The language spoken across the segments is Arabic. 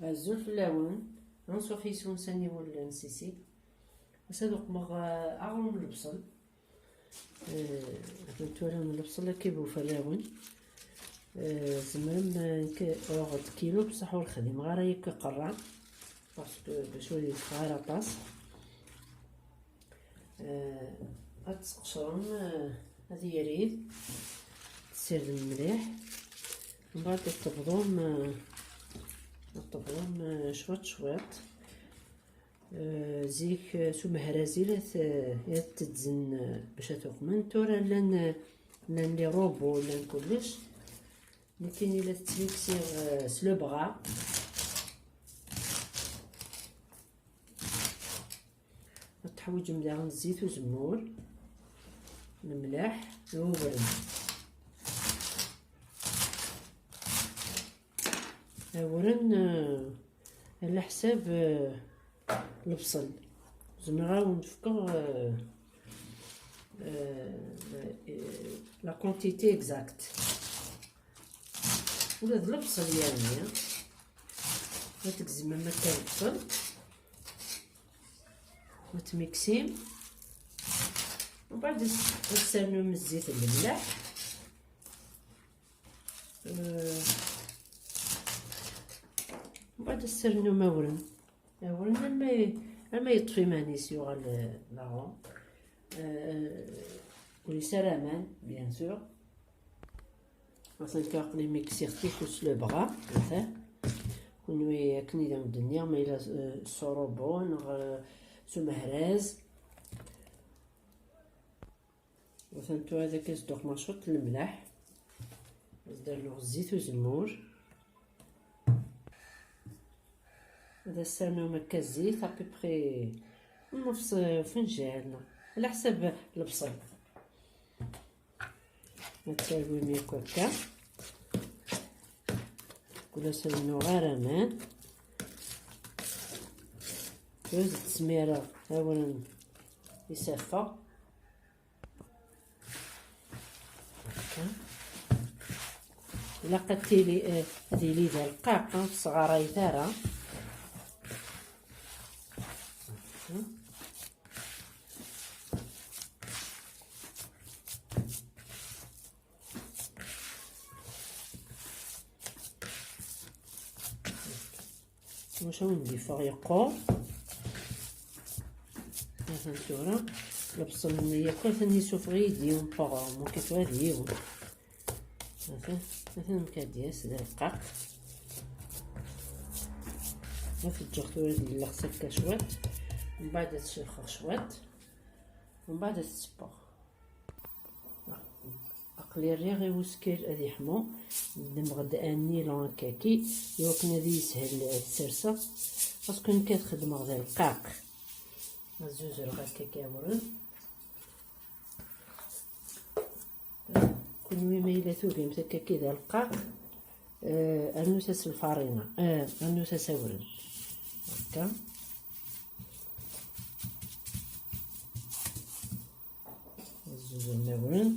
الزول في اللون نصوص يسون سني ولا نسيسي بس هذوك مغ أغلم البصل. نتورا من البصل كيبو فلاون. زمرم واخد كيلو بصح ورخدم غير هيك قرع باسكو باش ولي غير طاس. هاد تقشرهم هادي يريد تسير مليح من بعد نطبقهم شويط شويط. زيك سو مهرازي لا تتزن باش تقمن تورا لان لي روبو لان كلش لكن الا تميكسي سلو بغا تحوج مليح الزيت وزمور الملح وورن. ورن على حساب البصل زعما ونفكر لا كونتيتي اكزاكت ولا البصل يعني ما تكزم ما كان البصل وتميكسيم وبعد تسالنو من الزيت الملح. وبعد تسالنو مورن ما يطفي مانيسيو على لاغون ولسلامان بيان سور. مثلا كاقلي ميكسيرتي كوس لو بغا مثلا ونوي كني دام الدنيا ما الى صروبون سو مهراز مثلا تو هذاك يصدق مشط الملح دارلو الزيت وزمور. هذا سالنا مكا الزيت ابيبخي نص فنجان على حساب البصل نتساوي ميك هكا ولا سالنو غير امان جوز التسميره اولا يصفى هكا. الا قدتي لي هذه لي ديال القاق صغار يثاره واش ندير يقور مثلا تورا البصل اللي ياكل ثاني سوف غيديهم باغ مو كيفغيديهم مثلا كادياس دقيق في الجغتورة اللي خصك شويط من بعد تشيخ شويط من بعد تصبغ اقلي الريغ يوسكير هذه حمو نبغد اني لون كاكي يوكن هذه يسهل السرسه باسكو كتخدم غدا القاق الزوز راه كاكا ورد كل ما الا ثوبي مسكا كذا القاق انوساس الفارينه انوساس ورد هكا الزوز المورن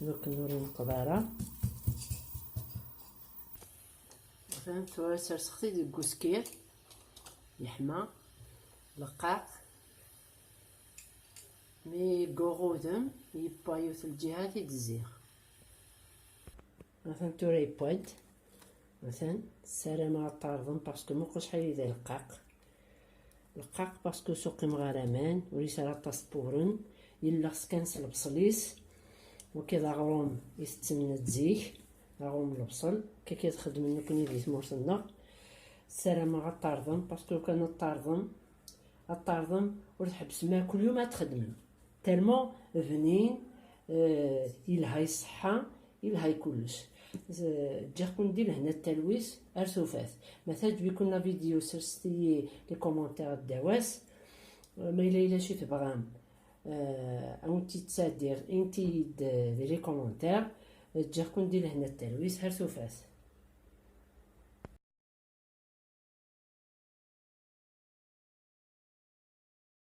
دوك نوري القباره مثلا تو سرسختي ديال الكسكير يحمى لقاق مي غورودم يبايو في الجهات الزيغ مثلا توري بواد مثلا سارة مع الطارضم باسكو موقع شحال يدير القاق باسكو سوقي مغارمان وليس راه طاسبورن يلا خص البصليس وكذا غروم يستمنا تزيك غروم البصل كي تخدم نكون ديت مرسنا سارة مع الطارضم باسكو كان الطارضم وتحبس ما كل يوم تخدم تالمون فنين يلهاي الصحة يلهاي كلش. جا ندير هنا التلويس ارسوفات مثلا بيكون لا فيديو سرستي لي كومونتير داواس ما الا شي تبغام انتي تصادير انتي ديري كومونتير جا ندير هنا التلويس ارسوفات.